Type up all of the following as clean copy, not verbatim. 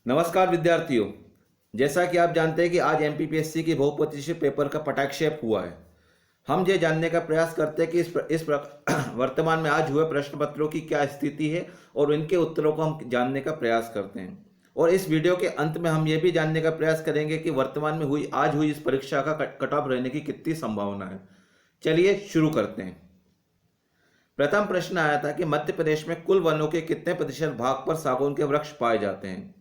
नमस्कार विद्यार्थियों। जैसा कि आप जानते हैं कि आज एमपीपीएससी की बहुप्रतीक्षित पेपर का पटाक्षेप हुआ है। हम ये जानने का प्रयास करते हैं कि वर्तमान में आज हुए प्रश्न पत्रों की क्या स्थिति है और इनके उत्तरों को हम जानने का प्रयास करते हैं। और इस वीडियो के अंत में हम ये भी जानने का प्रयास करेंगे कि वर्तमान में आज हुई इस परीक्षा का कट ऑफ रहने की कितनी संभावना है। चलिए शुरू करते हैं। प्रथम प्रश्न आया था कि मध्य प्रदेश में कुल वनों के कितने प्रतिशत भाग पर सागौन के वृक्ष पाए जाते हैं।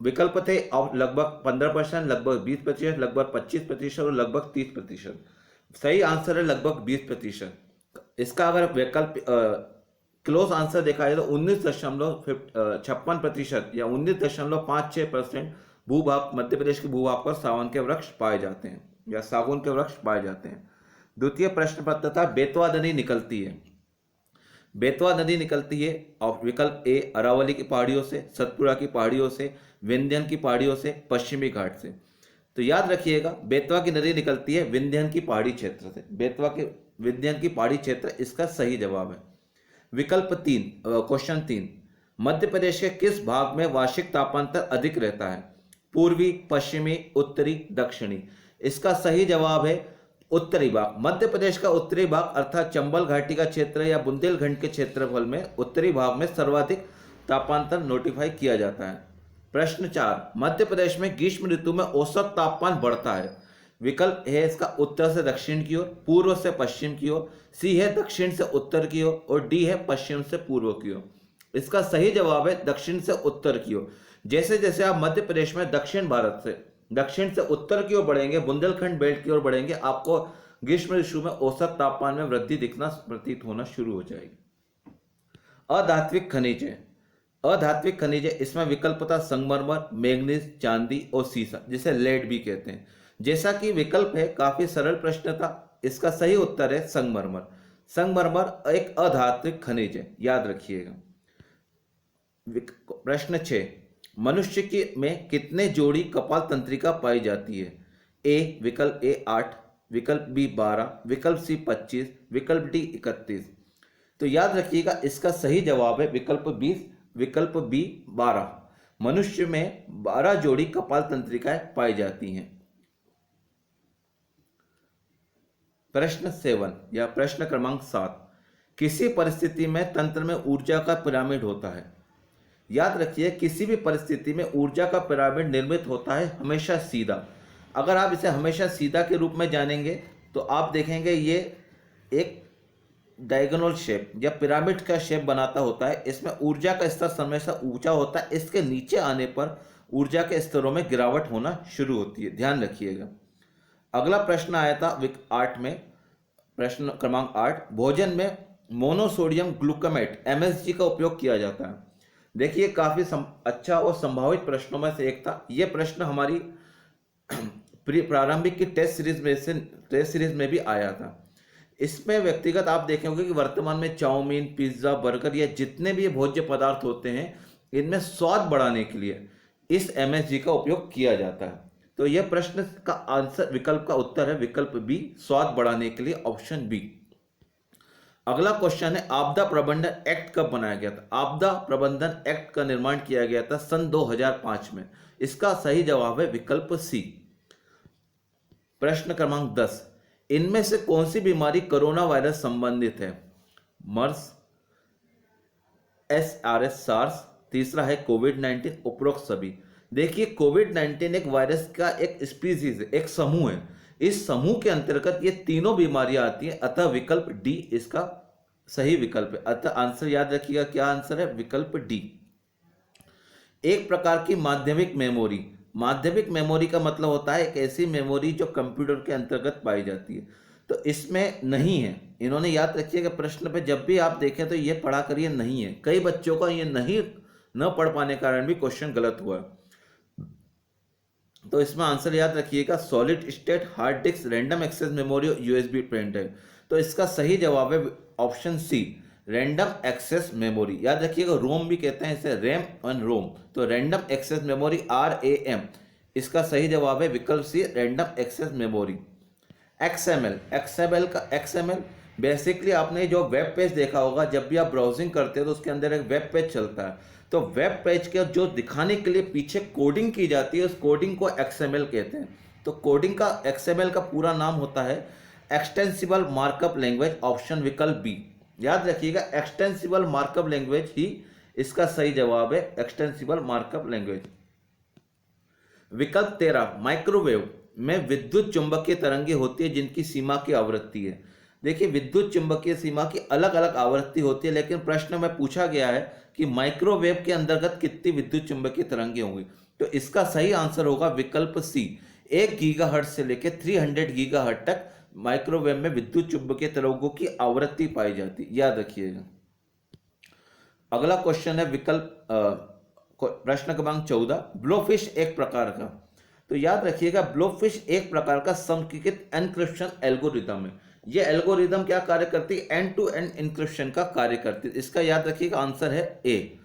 विकल्प थे लगभग 15%, लगभग 20%, लगभग 25% और लगभग 30%। सही आंसर है लगभग 20%। इसका अगर विकल्प क्लोज आंसर देखा जाए तो 19.56% या 19.56% भूभाग मध्य प्रदेश के भूभाग पर सागौन के वृक्ष पाए जाते हैं या सागौन के वृक्ष पाए जाते हैं। द्वितीय प्रश्न पत्र था बेतवा नदी निकलती है। बेतवा नदी निकलती है और विकल्प ए अरावली की पहाड़ियों से, सतपुड़ा की पहाड़ियों से, विंध्यन की पहाड़ियों से, पश्चिमी घाट से। तो याद रखिएगा बेतवा की नदी निकलती है विंध्यन की पहाड़ी क्षेत्र से। बेतवा के विंध्यन की पहाड़ी क्षेत्र इसका सही जवाब है। विकल्प 3 क्वेश्चन 3, मध्य प्रदेश के किस भाग में वार्षिक तापांतर अधिक रहता है। पूर्वी, पश्चिमी, उत्तरी, दक्षिणी। इसका सही जवाब है उत्तरी भाग। मध्य प्रदेश का उत्तरी भाग अर्थात चंबल घाटी का क्षेत्र या बुंदेलखंड के क्षेत्रफल में उत्तरी भाग में सर्वाधिक तापांतर नोटिफाई किया जाता है। प्रश्न 4, मध्य प्रदेश में ग्रीष्म ऋतु में औसत तापमान बढ़ता है। विकल्प है इसका उत्तर से दक्षिण की ओर, पूर्व से पश्चिम की ओर, सी है दक्षिण से उत्तर की ओर और डी है पश्चिम से पूर्व की ओर। इसका सही जवाब है दक्षिण से उत्तर की ओर। जैसे जैसे आप मध्य प्रदेश में दक्षिण से उत्तर की ओर बढ़ेंगे, बुंदेलखंड बेल्ट की ओर बढ़ेंगे, आपको ग्रीष्म ऋतु में औसत तापमान में वृद्धि दिखना प्रतीत होना शुरू हो जाएगी। अधात्विक खनिज है। अधात्विक खनिज है, इसमें विकल्प था संगमरमर, मैग्नीज, चांदी और सीसा, जिसे लेड भी कहते हैं। जैसा कि विकल्प है काफी सरल प्रश्न था, इसका सही उत्तर है संगमरमर। संगमरमर एक अधात्विक खनिज है, याद रखिएगा। प्रश्न 6, मनुष्य की में कितने जोड़ी कपाल तंत्रिका पाई जाती है। ए विकल्प ए 8, विकल्प बी 12, विकल्प सी 25, विकल्प डी 31। तो याद रखिएगा इसका सही जवाब है विकल्प बी 12। मनुष्य में 12 जोड़ी कपाल तंत्रिकाएं पाई जाती हैं। प्रश्न 7 या प्रश्न क्रमांक 7, किसी परिस्थिति में तंत्र में ऊर्जा का पिरामिड होता है। याद रखिए किसी भी परिस्थिति में ऊर्जा का पिरामिड निर्मित होता है हमेशा सीधा। अगर आप इसे हमेशा सीधा के रूप में जानेंगे तो आप देखेंगे ये एक डायगोनल शेप या पिरामिड का शेप बनाता होता है। इसमें ऊर्जा का स्तर हमेशा ऊंचा होता है, इसके नीचे आने पर ऊर्जा के स्तरों में गिरावट होना शुरू होती है, ध्यान रखिएगा। अगला प्रश्न आया था 8 में, प्रश्न क्रमांक 8, भोजन में मोनोसोडियम ग्लूकोमेट MSG का उपयोग किया जाता है। देखिए काफी अच्छा और संभावित प्रश्नों में से एक था। यह प्रश्न हमारी प्रारंभिक की टेस्ट सीरीज में भी आया था। इसमें व्यक्तिगत आप देखेंगे कि वर्तमान में चाउमीन, पिज्जा, बर्गर या जितने भी भोज्य पदार्थ होते हैं इनमें स्वाद बढ़ाने के लिए इस MSG का उपयोग किया जाता है। तो यह प्रश्न का आंसर विकल्प का उत्तर है विकल्प बी, स्वाद बढ़ाने के लिए, ऑप्शन बी। अगला क्वेश्चन है आपदा प्रबंधन एक्ट कब बनाया गया था। आपदा प्रबंधन एक्ट का निर्माण किया गया था सन 2005 में। इसका सही जवाब है विकल्प सी। प्रश्न क्रमांक 10, इनमें से कौन सी बीमारी कोरोना वायरस संबंधित है। मर्स, SRS सार्स, तीसरा है कोविड-19, उपरोक्त सभी। देखिए कोविड-19 एक वायरस का एक स्पीसीज है, एक समूह है। इस समूह के अंतर्गत ये तीनों बीमारियां आती हैं, अतः विकल्प डी इसका सही विकल्प है। अतः आंसर याद रखिएगा, क्या आंसर है, विकल्प डी। एक प्रकार की माध्यमिक मेमोरी। माध्यमिक मेमोरी का मतलब होता है एक ऐसी मेमोरी जो कंप्यूटर के अंतर्गत पाई जाती है। तो इसमें नहीं है। इन्होंने याद रखिएगा प्रश्न पे जब भी आप देखें तो ये पढ़ा करिए, नहीं है। कई बच्चों का ये नहीं न पढ़ पाने के कारण भी क्वेश्चन गलत हुआ है। तो इसमें आंसर याद रखिएगा solid state hard disk, random access memory और USB पेन ड्राइव। तो इसका सही जवाब है option C, random access memory. याद रखिएगा रोम भी कहते हैं इसे, रैम एंड रोम। तो रैंडम एक्सेस मेमोरी RAM, इसका सही जवाब है विकल्प C, random access memory. XML basically आपने जो वेब पेज देखा होगा, जब भी आप ब्राउजिंग करते हो तो उसके अंदर एक वेब पेज चलता है। तो वेब पेज के जो दिखाने के लिए पीछे कोडिंग की जाती है, उस कोडिंग को XML कहते हैं। तो कोडिंग का XML का पूरा नाम होता है एक्सटेंसिबल मार्कअप लैंग्वेज, ऑप्शन विकल्प बी। याद रखिएगा, एक्सटेंसिबल मार्कअप लैंग्वेज ही इसका सही जवाब है, एक्सटेंसिबल मार्कअप लैंग्वेज। विकल्प 13, माइक्रोवेव में विद्युत चुंबकीय तरंगे होती है जिनकी सीमा की आवृत्ति है। देखिए, विद्युत चुंबकीय सीमा की अलग अलग आवृत्ति होती है, लेकिन प्रश्न में पूछा गया है कि माइक्रोवेव के अंतर्गत कितनी विद्युत चुंबकीय तरंगे होंगी। तो इसका सही आंसर होगा विकल्प सी, 1 गीगाहर्ट्ज से लेकर 300 गीगाहर्ट्ज तक माइक्रोवेव में विद्युत चुंबकीय तरंगों की आवृत्ति पाई जाती, याद रखिएगा। अगला क्वेश्चन है विकल्प प्रश्न क्रमांक 14, ब्लोफिश एक प्रकार का। तो याद रखिएगा, ब्लोफिश एक प्रकार का समकीकृत एन्क्रिप्शन एल्गोरिदम है। यह एल्गोरिदम क्या कार्य करती है? एंड टू एंड एन्क्रिप्शन का कार्य करती है। इसका याद रखिएगा आंसर है ए।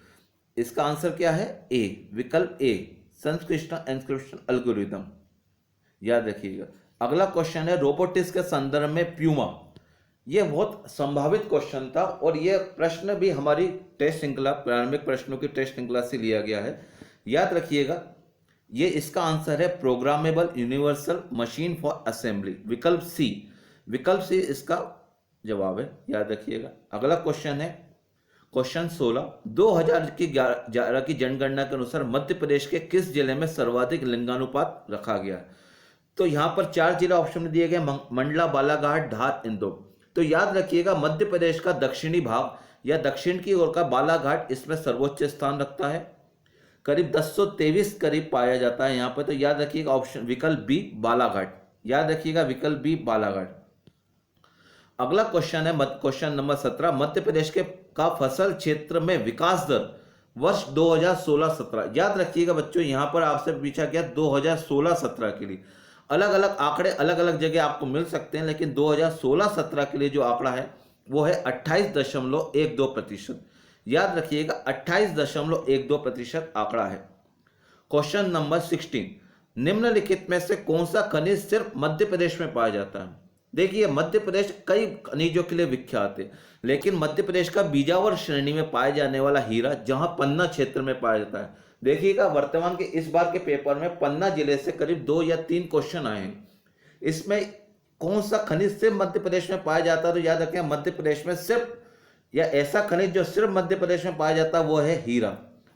इसका आंसर क्या है? ए, विकल्प ए, संक्लिष्ट एन्क्रिप्शन एल्गोरिदम, याद रखिएगा। अगला क्वेश्चन है रोबोटिक्स के संदर्भ में प्यूमा। यह बहुत संभावित क्वेश्चन था और यह प्रश्न भी हमारी टेस्ट श्रृंखला, प्रारंभिक प्रश्नों की टेस्ट श्रृंखला से लिया गया है। याद रखिएगा, ये इसका आंसर है programmable universal machine for assembly, विकल्प सी। विकल्प सी इसका जवाब है, याद रखिएगा। अगला क्वेश्चन है क्वेश्चन 16, 2011 की जनगणना के अनुसार मध्य प्रदेश के किस जिले में सर्वाधिक लिंगानुपात रखा गया? तो यहाँ पर 4 जिला ऑप्शन में दिए गए, मंडला, बालाघाट, धार, इंदौर। तो याद रखिएगा, मध्य प्रदेश का दक्षिणी भाग या दक्षिण की ओर का बालाघाट इसमें सर्वोच्च स्थान रखता है, करीब 1023 करीब पाया जाता है यहाँ पर। तो याद रखिएगा ऑप्शन विकल्प बी, बालाघाट, याद रखिएगा विकल्प बी, बालाघाट। अगला क्वेश्चन है क्वेश्चन नंबर 17, मध्य प्रदेश के का फसल क्षेत्र में विकास दर वर्ष 2016-17। याद रखिएगा बच्चों, यहाँ पर आपसे पूछा गया 2016-17 के लिए। अलग अलग आंकड़े अलग अलग जगह आपको मिल सकते हैं, लेकिन 2016-17 के लिए जो आंकड़ा है वो है 28.12%। याद रखिएगा, 28.12% आंकड़ा है। क्वेश्चन नंबर 16, निम्नलिखित में से कौन सा खनिज सिर्फ मध्य प्रदेश में पाया जाता है? देखिए, मध्य प्रदेश कई खनिजों के लिए विख्यात है, लेकिन मध्य प्रदेश का बीजावर श्रेणी में पाए जाने वाला हीरा जहां पन्ना क्षेत्र में पाया जाता है। देखिएगा, वर्तमान के इस बार के पेपर में पन्ना जिले से करीब 2 या 3 क्वेश्चन आए हैं। इसमें कौन सा खनिज सिर्फ मध्य प्रदेश में पाया जाता है? तो याद रखें, मध्य प्रदेश में सिर्फ, या ऐसा खनिज जो सिर्फ मध्य प्रदेश में पाया जाता है वो है हीरा।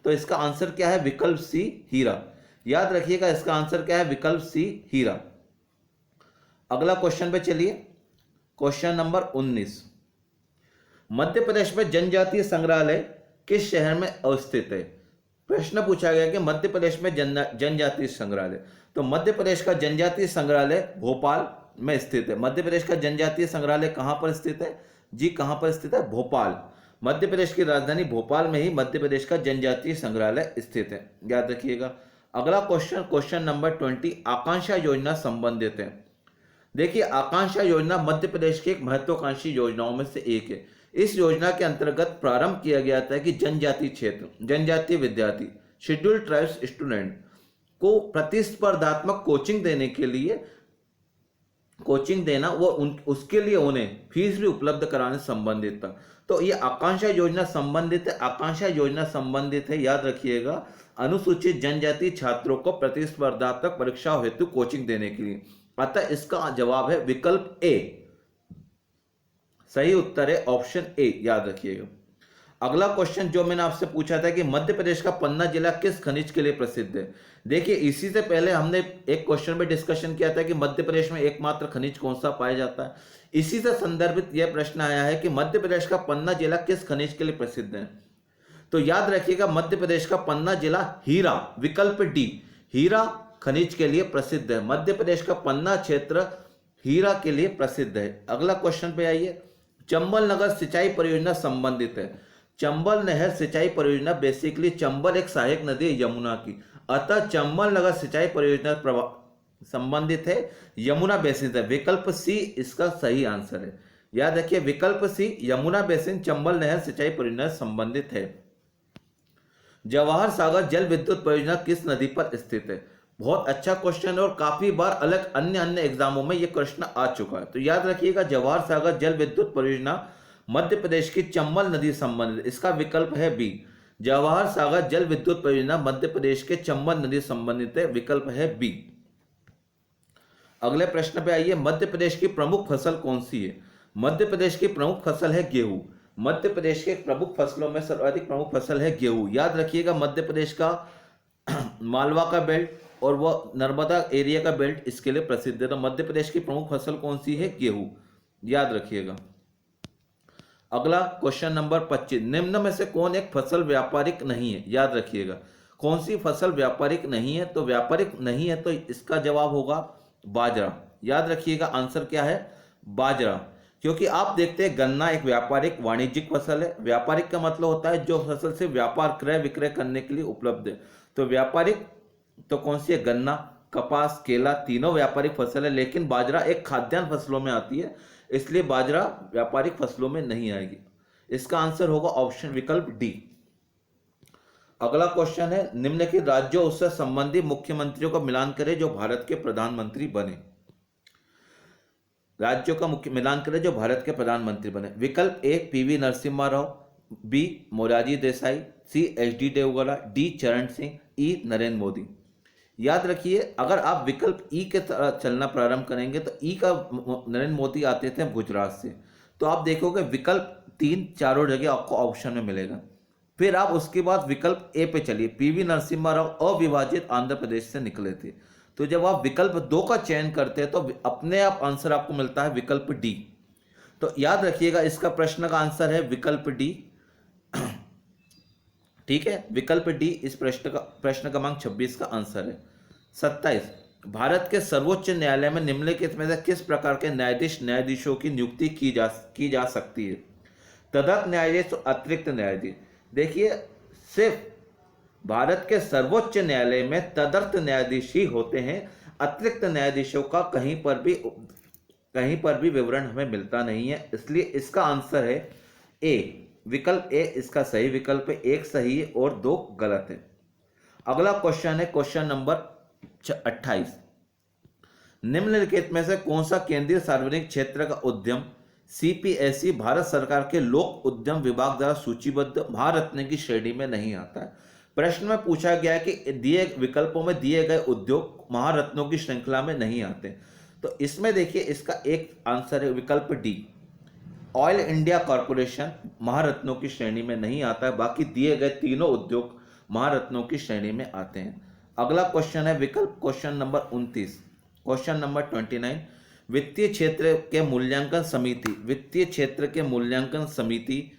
तो इसका आंसर क्या है? विकल्प सी, हीरा। याद रखिएगा, इसका आंसर क्या है? विकल्प सी, हीरा। अगला क्वेश्चन पे चलिए, क्वेश्चन नंबर 19, मध्य प्रदेश में जनजातीय संग्रहालय किस शहर में अवस्थित है? प्रश्न पूछा गया कि मध्य प्रदेश में जनजातीय संग्रहालय। तो मध्य प्रदेश का जनजातीय संग्रहालय भोपाल में स्थित है। मध्य प्रदेश का जनजातीय संग्रहालय कहां पर स्थित है? जी, कहां पर स्थित है? भोपाल। मध्य प्रदेश की राजधानी भोपाल में ही मध्य प्रदेश का जनजातीय संग्रहालय स्थित है, याद रखिएगा। अगला क्वेश्चन, क्वेश्चन नंबर 20, आकांक्षा योजना संबंधित है। देखिए, आकांक्षा योजना मध्य प्रदेश की एक महत्वाकांक्षी योजनाओं में से एक है। इस योजना के अंतर्गत प्रारंभ किया गया था कि जनजातीय क्षेत्र, जनजातीय विद्यार्थी, शेड्यूल्ड ट्राइब्स स्टूडेंट को प्रतिस्पर्धात्मक कोचिंग देने के लिए, कोचिंग देना, वो उसके लिए उन्हें फीस भी उपलब्ध कराने संबंधित था। तो ये आकांक्षा योजना संबंधित है, आकांक्षा योजना संबंधित है, याद रखिएगा, अनुसूचित जनजाति छात्रों को प्रतिस्पर्धात्मक परीक्षाओं हेतु कोचिंग देने के लिए। अतः इसका जवाब है विकल्प ए, सही उत्तर है ऑप्शन ए, याद रखिएगा। अगला क्वेश्चन जो मैंने आपसे पूछा था कि मध्य प्रदेश का पन्ना जिला किस खनिज के लिए प्रसिद्ध है। देखिए, इसी से पहले हमने एक क्वेश्चन में डिस्कशन किया था कि मध्य प्रदेश में एकमात्र खनिज कौन सा पाया जाता है। इसी से संदर्भित यह प्रश्न आया है कि मध्य प्रदेश का पन्ना जिला किस खनिज के लिए प्रसिद्ध है। तो याद रखिएगा, मध्य प्रदेश का पन्ना जिला हीरा, विकल्प डी, हीरा खनिज के लिए प्रसिद्ध है। मध्य प्रदेश का पन्ना क्षेत्र हीरा के लिए प्रसिद्ध है। अगला क्वेश्चन पे आइए, चंबल नगर सिंचाई परियोजना संबंधित है। चंबल नहर सिंचाई परियोजना बेसिकली, चंबल एक सहायक नदी है यमुना की, अतः चंबल नगर सिंचाई परियोजना संबंधित है यमुना बेसिन से। विकल्प सी इसका सही आंसर है, याद रखिए, विकल्प सी, यमुना बेसिन चंबल नहर सिंचाई परियोजना संबंधित है। जवाहर सागर जल विद्युत परियोजना किस नदी पर स्थित है? बहुत अच्छा क्वेश्चन है और काफी बार अलग अन्य एग्जामों में यह प्रश्न आ चुका है। तो याद रखिएगा, जवाहर सागर जल विद्युत परियोजना मध्य प्रदेश की चंबल नदी संबंधित, इसका विकल्प है बी, जवाहर सागर जल विद्युत परियोजना मध्य प्रदेश के चंबल नदी से संबंधित है, विकल्प है बी। अगले प्रश्न पे आइए, मध्य प्रदेश की प्रमुख फसल कौन सी है? मध्य प्रदेश की प्रमुख फसल है गेहूं। मध्य प्रदेश के प्रमुख फसलों में सर्वाधिक प्रमुख फसल है गेहूं। याद रखिएगा, मध्य प्रदेश का मालवा का बेल्ट और वो नर्मदा एरिया का बेल्ट इसके लिए प्रसिद्ध है। तो मध्य प्रदेश की प्रमुख फसल कौन सी है? गेहूं। याद रखिएगा। अगला क्वेश्चन नंबर 25, निम्न में से कौन एक फसल व्यापारिक नहीं है? याद रखिएगा, कौन सी फसल व्यापारिक नहीं है? तो व्यापारिक नहीं है तो इसका जवाब होगा बाजरा। याद रखिएगा, आंसर क्या है? बाजरा। क्योंकि आप देखते हैं गन्ना एक व्यापारिक वाणिज्यिक फसल है। व्यापारिक का मतलब होता है जो फसल से व्यापार क्रय विक्रय करने के लिए उपलब्ध है। तो व्यापारिक तो कौन सी है? गन्ना, कपास, केला, तीनों व्यापारिक फसल है। लेकिन बाजरा एक खाद्यान्न फसलों में आती है, इसलिए बाजरा व्यापारिक फसलों में नहीं आएगी। इसका आंसर होगा ऑप्शन विकल्प डी। अगला क्वेश्चन है, निम्नलिखित राज्यों उससे संबंधित मुख्यमंत्रियों का मिलान करें जो भारत के प्रधानमंत्री बने। राज्यों का मुख्य मिलान करें जो भारत के प्रधानमंत्री बने। विकल्प A PV Narasimha Rao, B Morarji Desai, C H D Deve Gowda, D Charan Singh, ई नरेंद्र मोदी। याद रखिए, अगर आप विकल्प ई के तरह चलना प्रारंभ करेंगे तो ई का नरेंद्र मोदी आते थे गुजरात से, तो आप देखोगे विकल्प 3 चारों जगह आपको ऑप्शन में मिलेगा। फिर आप उसके बाद विकल्प ए पे चलिए, पीवी नरसिम्हा राव अविभाजित आंध्र प्रदेश से निकले थे। तो जब आप विकल्प 2 का चयन करते हैं तो अपने आप आंसर आपको मिलता है विकल्प डी। तो याद रखिएगा, इसका प्रश्न का आंसर है विकल्प डी। ठीक है, विकल्प डी इस प्रश्न क्रमांक 26 का आंसर है। 27, भारत के सर्वोच्च न्यायालय में निम्नलिखित में से किस प्रकार के न्यायाधीशों की नियुक्ति की जा सकती है? तदर्थ न्यायाधीश और अतिरिक्त न्यायाधीश। देखिए, सिर्फ भारत के सर्वोच्च न्यायालय में तदर्थ न्यायाधीश ही होते हैं। अतिरिक्त न्यायाधीशों का कहीं पर भी विवरण हमें मिलता नहीं है। इसलिए इसका आंसर है ए, विकल्प ए इसका सही विकल्प है। 1 सही है और 2 गलत है। अगला क्वेश्चन है क्वेश्चन नंबर 28, निम्नलिखित में से कौन सा केंद्रीय सार्वजनिक क्षेत्र का उद्यम सीपीएसई भारत सरकार के लोक उद्यम विभाग द्वारा सूचीबद्ध महारत्न की श्रेणी में नहीं आता है? प्रश्न में पूछा गया है कि दिए विकल्पों में दिए गए उद्योग महारत्नों की श्रृंखला में नहीं आते। तो इसमें देखिए, इसका एक आंसर है विकल्प डी, ऑयल इंडिया कॉरपोरेशन महारत्नों की श्रेणी में नहीं आता है। बाकी दिए गए तीनों उद्योग महारत्नों की श्रेणी में आते हैं। अगला क्वेश्चन है विकल्प क्वेश्चन नंबर 29, क्वेश्चन नंबर 29, वित्तीय क्षेत्र के मूल्यांकन समिति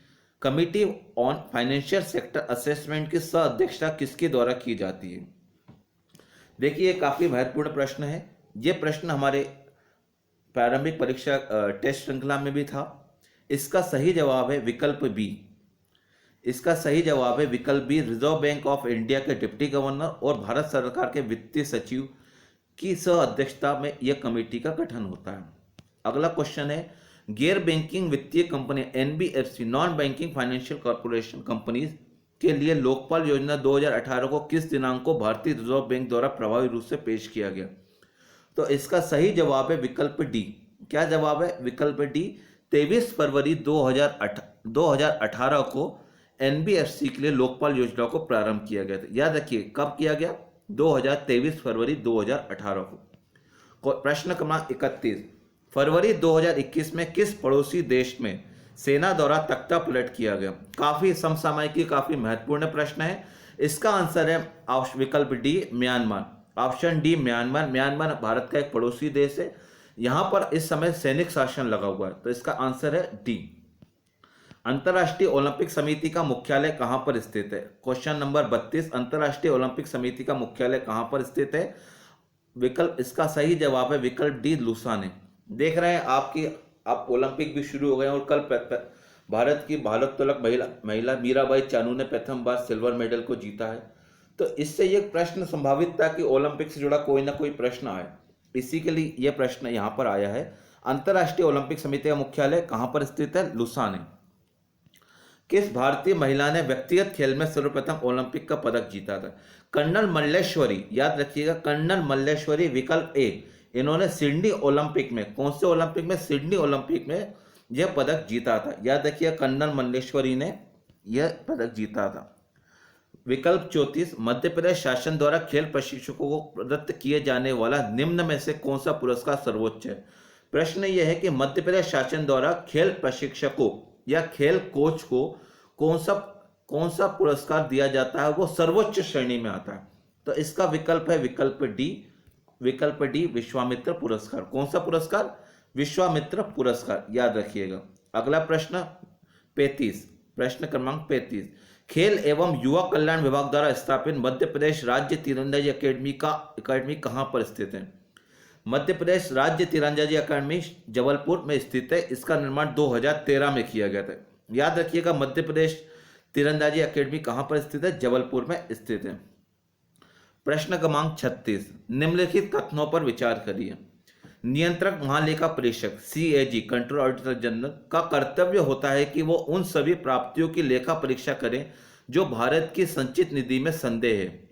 committee on financial sector assessment की सह अध्यक्षता किसके द्वारा की जाती है? देखिए, ये काफी महत्वपूर्ण प्रश्न है। ये प्रश्न हमारे प्रारंभिक परीक्षा टेस्ट श्रृंखला में भी था। इसका सही जवाब है विकल्प बी। इसका सही जवाब है विकल्प B, Reserve Bank of India के डिप्टी गवर्नर और भारत सरकार के वित्तीय सचिव की सह अध्यक्षता में यह कमेटी का गठन होता है। अगला क्वेश्चन है, गैर बैंकिंग वित्तीय company NBFC non banking financial corporation companies के लिए लोकपाल योजना 2018 को किस दिनांक को भारतीय रिजर्व बैंक द्वारा प्रभावी रूप से पेश किया गया? तो इसका सही जवाब है विकल्प डी। क्या जवाब है? विकल्प डी, 23 फरवरी 2018 को एनबीएफसी के लिए लोकपाल योजना को प्रारंभ किया गया था। याद रखिए, कब किया गया? 23 फरवरी 2018 को। प्रश्न क्रमांक 31, फरवरी 2021 में किस पड़ोसी देश में सेना द्वारा तख्ता पलट किया गया? काफी समसामयिक, काफी महत्वपूर्ण प्रश्न है। इसका आंसर है विकल्प D, Myanmar. Option D, Myanmar. Myanmar Bharat का एक पड़ोसी देश है। यहां पर इस समय सैनिक शासन लगा हुआ है, तो इसका आंसर है डी। अंतर्राष्ट्रीय ओलंपिक समिति का मुख्यालय कहां पर स्थित है? क्वेश्चन नंबर 32, अंतर्राष्ट्रीय ओलंपिक समिति का मुख्यालय कहां पर स्थित है? विकल्प इसका सही जवाब है विकल्प डी, लुसाने। देख रहे हैं आप ओलंपिक भी शुरू हो गए और कल भारत की भारोत्तोलक महिला मीराबाई चानू ने प्रथम बार सिल्वर मेडल को जीता है। तो इससे ये प्रश्न संभावित था कि ओलंपिक से जुड़ा कोई ना कोई प्रश्न आए, इसी के लिए यह प्रश्न यहां पर आया है। अंतर्राष्ट्रीय ओलंपिक समिति का मुख्यालय कहां पर स्थित है? लुसाने। किस भारतीय महिला ने व्यक्तिगत खेल में सर्वप्रथम ओलंपिक का पदक जीता था? कर्नल मल्लेश्वरी। याद रखिएगा, कर्नल मल्लेश्वरी, विकल्प ए। इन्होंने सिडनी ओलंपिक में, कौन से ओलंपिक में? सिडनी ओलंपिक में यह पदक जीता था। याद रखिए, कर्नल मल्लेश्वरी ने यह पदक जीता था। विकल्प 34, मध्य प्रदेश शासन द्वारा खेल प्रशिक्षकों को प्रदत्त किए जाने वाला निम्न में से कौन सा पुरस्कार सर्वोच्च है। प्रश्न यह है कि मध्य प्रदेश शासन द्वारा खेल प्रशिक्षकों या खेल कोच को कौन सा पुरस्कार दिया जाता है, वो सर्वोच्च श्रेणी में आता है। तो इसका विकल्प है विकल्प डी विश्वामित्र पुरस्कार। कौन सा पुरस्कार? विश्वामित्र पुरस्कार, याद रखिएगा। अगला प्रश्न 35, प्रश्न क्रमांक 35, खेल एवं युवा कल्याण विभाग द्वारा स्थापित मध्य प्रदेश राज्य तीरंदाजी अकेडमी कहाँ पर स्थित है? मध्य प्रदेश राज्य तीरंदाजी अकादमी जबलपुर में स्थित है। इसका निर्माण 2013 में किया गया था। याद रखिएगा, मध्य प्रदेश तीरंदाजी अकेडमी कहाँ पर स्थित है? जबलपुर में स्थित है। प्रश्न क्रमांक 36, निम्नलिखित कथनों पर विचार करिए। नियंत्रक महालेखा परीक्षक CAG कंट्रोल ऑडिटर जनरल का कर्तव्य होता है कि वो उन सभी प्राप्तियों की लेखा परीक्षा करें जो भारत की संचित निधि में संदेह है।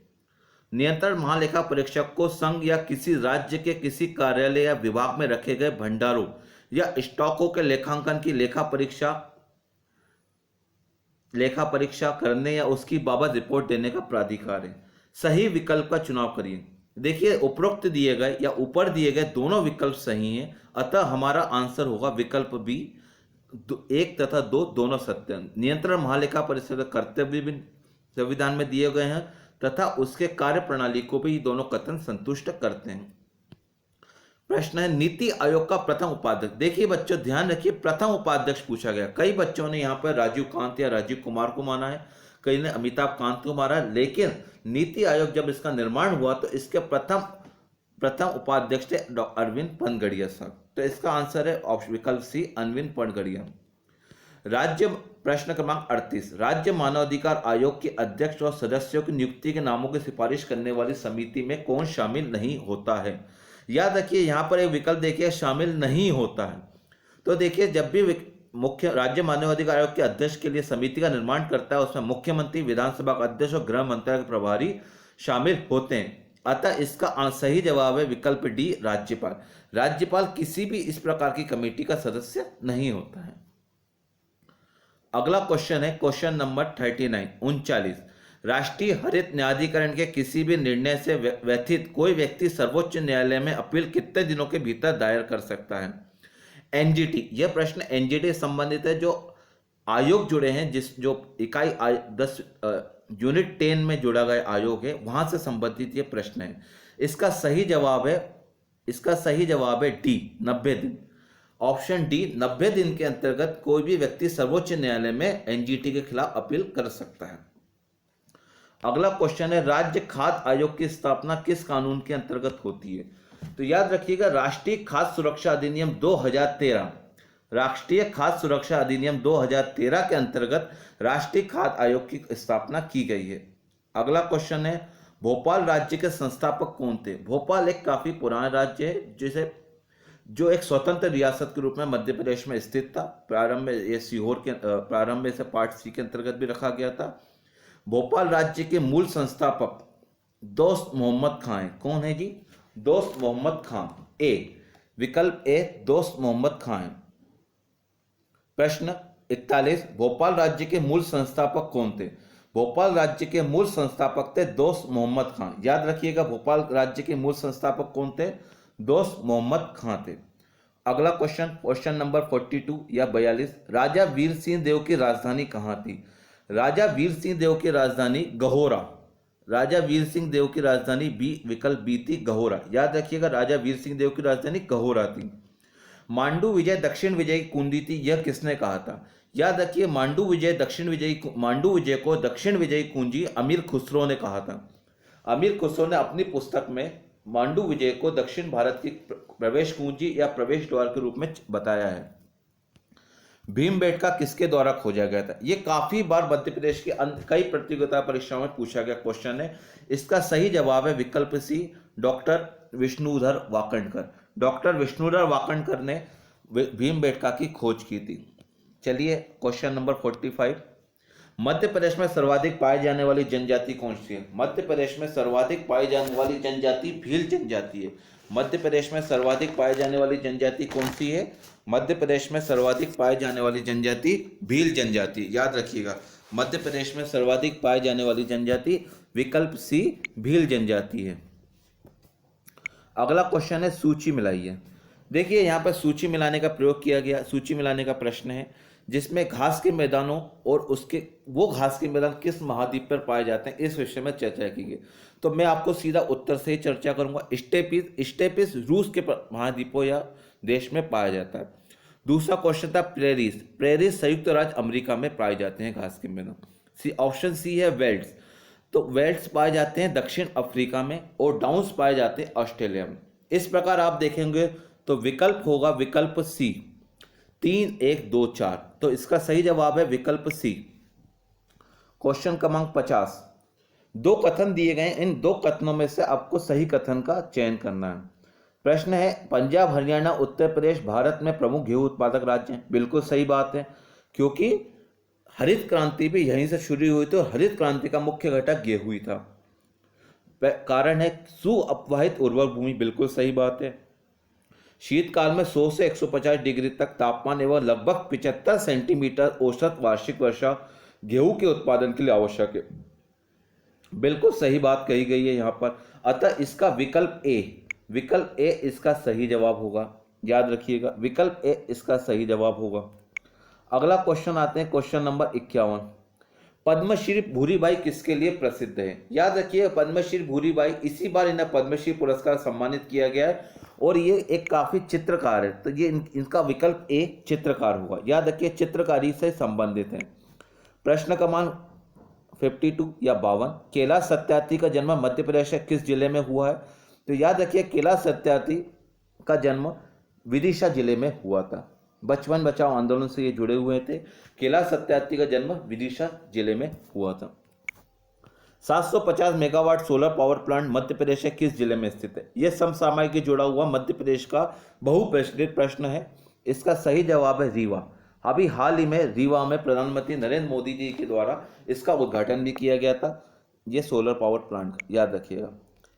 नियंत्रण महालेखा परीक्षक को संघ या किसी राज्य के किसी कार्यालय या विभाग में रखे गए भंडारों या स्टॉकों के लेखांकन की लेखा परीक्षा करने या उसकी बाबत रिपोर्ट देने का प्राधिकार है। सही विकल्प का चुनाव करिए। देखिए, उपरोक्त दिए गए या ऊपर दिए गए दोनों विकल्प सही हैं, अतः हमारा आंसर होगा विकल्प बी। 1 तथा 2 दोनों सत्य हैं। नियंत्रण महालेखा परीक्षक का कर्तव्य भी संविधान में दिए गए हैं तथा उसके कार्य प्रणाली को भी दोनों कथन संतुष्ट करते हैं। प्रश्न है, नीति आयोग का प्रथम उपाध्यक्ष। देखिए बच्चों, ध्यान रखिए, प्रथम उपाध्यक्ष पूछा गया। कई बच्चों ने यहाँ पर राजीव कांत या राजीव कुमार को माना है, कई ने अमिताभ कांत को माना, लेकिन नीति आयोग जब इसका निर्माण हुआ तो इसके प्रथम उपाध्यक्ष थे अरविंद पनगड़िया साहब। तो इसका आंसर है विकल्प सी, अरविंद पनगड़िया। प्रश्न क्रमांक 38, राज्य मानवाधिकार आयोग के अध्यक्ष और सदस्यों की नियुक्ति के नामों की सिफारिश करने वाली समिति में कौन शामिल नहीं होता है? याद रखिए, यहाँ पर एक विकल्प देखिए, शामिल नहीं होता है। तो देखिए, जब भी मुख्य राज्य मानवाधिकार आयोग के अध्यक्ष के लिए समिति का निर्माण करता है, उसमें मुख्यमंत्री, विधानसभा का अध्यक्ष और गृह मंत्रालय के प्रभारी शामिल होते हैं। अतः इसका सही जवाब है विकल्प डी, राज्यपाल। राज्यपाल किसी भी इस प्रकार की कमेटी का सदस्य नहीं होता है। अगला क्वेश्चन है क्वेश्चन नंबर 39, राष्ट्रीय हरित न्यायाधिकरण के किसी भी निर्णय से व्यथित कोई व्यक्ति सर्वोच्च न्यायालय में अपील कितने दिनों के भीतर दायर कर सकता है? एनजीटी, यह प्रश्न एनजीटी संबंधित है, जो आयोग जुड़े हैं, जो इकाई 10 यूनिट 10 में जोड़ा गया आयोग है, वहां से संबंधित यह प्रश्न है। इसका सही जवाब है डी, 90 दिन। ऑप्शन डी, 90 दिन के अंतर्गत कोई भी व्यक्ति सर्वोच्च न्यायालय में एनजीटी के खिलाफ अपील कर सकता है। अगला क्वेश्चन है, राज्य खाद्य आयोग की स्थापना किस कानून के अंतर्गत होती है? तो याद रखिएगा, राष्ट्रीय खाद्य सुरक्षा अधिनियम 2013, राष्ट्रीय खाद्य सुरक्षा अधिनियम 2013 के अंतर्गत राष्ट्रीय खाद्य आयोग की स्थापना की गई है। अगला क्वेश्चन है, भोपाल राज्य के संस्थापक कौन थे? भोपाल एक काफी पुराना राज्य है, जो एक स्वतंत्र रियासत के रूप में मध्य प्रदेश में स्थित था। प्रारंभ में ये सीहोर के प्रारंभ में इसे पार्ट सी के अंतर्गत भी रखा गया था। भोपाल राज्य के मूल संस्थापक दोस्त मोहम्मद खां हैं। कौन है जी? दोस्त मोहम्मद खां। विकल्प ए, दोस्त मोहम्मद खां हैं। प्रश्न 41, भोपाल राज्य के मूल संस्थापक कौन थे? भोपाल राज्य के मूल संस्थापक थे दोस्त मोहम्मद खां। याद रखिएगा, भोपाल राज्य के मूल संस्थापक कौन थे? दोस्त मोहम्मद खां थे। अगला क्वेश्चन नंबर 42 या 42, राजा वीर सिंह देव की राजधानी कहाँ थी? राजा वीर सिंह देव की राजधानी गहोरा। राजा वीर सिंह देव की राजधानी विकल्प बी थी, गहोरा। याद रखिएगा, राजा वीर सिंह देव की राजधानी गहोरा थी। मांडू विजय दक्षिण विजय की कुंजी थी, यह किसने कहा था? याद रखिए, मांडू विजय को दक्षिण विजय कुंजी अमीर खुसरो ने कहा था। अमीर खुसरो ने अपनी पुस्तक में मांडू विजय को दक्षिण भारत की प्रवेश कुंजी या प्रवेश द्वार के रूप में बताया है। भीमबेटका किसके द्वारा खोजा गया था? यह काफी बार मध्य प्रदेश की कई प्रतियोगिता परीक्षाओं में पूछा गया क्वेश्चन है। इसका सही जवाब है विकल्प सी, डॉक्टर विष्णुधर वाकणकर। डॉक्टर विष्णुधर वाकणकर ने भीमबेटका की खोज की थी। चलिए क्वेश्चन नंबर 45, मध्य प्रदेश में सर्वाधिक पाई जाने वाली जनजाति कौन सी है? मध्य प्रदेश में सर्वाधिक पाई जाने वाली जनजाति भील जनजाति है। मध्य प्रदेश में सर्वाधिक पाई जाने वाली जनजाति कौन सी है? मध्य प्रदेश में सर्वाधिक पाई जाने वाली जनजाति भील जनजाति। याद रखिएगा, मध्य प्रदेश में सर्वाधिक पाई जाने वाली जनजाति विकल्प सी भील जनजाति है। अगला क्वेश्चन है सूची मिलाइए। देखिए यहाँ पर सूची मिलाने का प्रयोग किया गया। सूची मिलाने का प्रश्न है जिसमें घास के मैदानों और उसके वो घास के मैदान किस महाद्वीप पर पाए जाते हैं, इस विषय में चर्चा की गई। तो मैं आपको सीधा उत्तर से ही चर्चा करूंगा। स्टेपिस रूस के महाद्वीपों या देश में पाया जाता है। दूसरा क्वेश्चन था प्रेरिस संयुक्त राज्य अमेरिका में पाए जाते हैं घास के मैदान। ऑप्शन सी है वेल्ड्स। तो वेल्ड्स पाए जाते हैं दक्षिण अफ्रीका में और डाउन्स पाए जाते हैं ऑस्ट्रेलिया में। इस प्रकार आप देखेंगे तो विकल्प होगा विकल्प सी 3 1 2 4। तो इसका सही जवाब है विकल्प सी। क्वेश्चन क्रमांक 50। दो कथन दिए गए, इन दो कथनों में से आपको सही कथन का चयन करना है। प्रश्न है पंजाब हरियाणा उत्तर प्रदेश भारत में प्रमुख गेहूं उत्पादक राज्य हैं। बिल्कुल सही बात है, क्योंकि हरित क्रांति भी यहीं से शुरू हुई थी और हरित क्रांति का मुख्य घटक गेहूं ही था। कारण है सुअपवाहित उर्वर भूमि। बिल्कुल सही बात है। शीतकाल में 100 से 150 डिग्री तक तापमान एवं लगभग 75 सेंटीमीटर औसत वार्षिक वर्षा गेहूं के उत्पादन के लिए आवश्यक है। बिल्कुल सही बात कही गई है यहाँ पर। अतः इसका विकल्प ए इसका सही जवाब होगा। याद रखिएगा, विकल्प ए इसका सही जवाब होगा। अगला क्वेश्चन आते हैं क्वेश्चन नंबर 51। पद्मश्री भूरीबाई किसके लिए प्रसिद्ध है? याद रखिए पद्मश्री भूरीबाई, इसी बार इन्हें पद्मश्री पुरस्कार सम्मानित किया गया है और ये एक काफी चित्रकार है। तो ये इनका विकल्प ए चित्रकार होगा। याद रखिए चित्रकारी से संबंधित है। प्रश्न क्रमांक 52 या 52। कैलाश सत्यार्थी का जन्म मध्य प्रदेश के किस जिले में हुआ है? तो याद रखिए कैलाश सत्यार्थी का जन्म विदिशा जिले में हुआ था। बचपन बचाओ आंदोलन से ये जुड़े हुए थे। कैलाश सत्यार्थी का जन्म विदिशा जिले में हुआ था। 750 megawatt solar power plant Madhya Pradesh के किस जिले में स्थित है? यह समसामयिक जुड़ा हुआ मध्य प्रदेश का बहुप्रचलित प्रश्न है। इसका सही जवाब है रीवा। अभी हाल ही में रीवा में प्रधानमंत्री नरेंद्र मोदी जी के द्वारा इसका उद्घाटन भी किया गया था, ये सोलर पावर प्लांट। याद रखिएगा।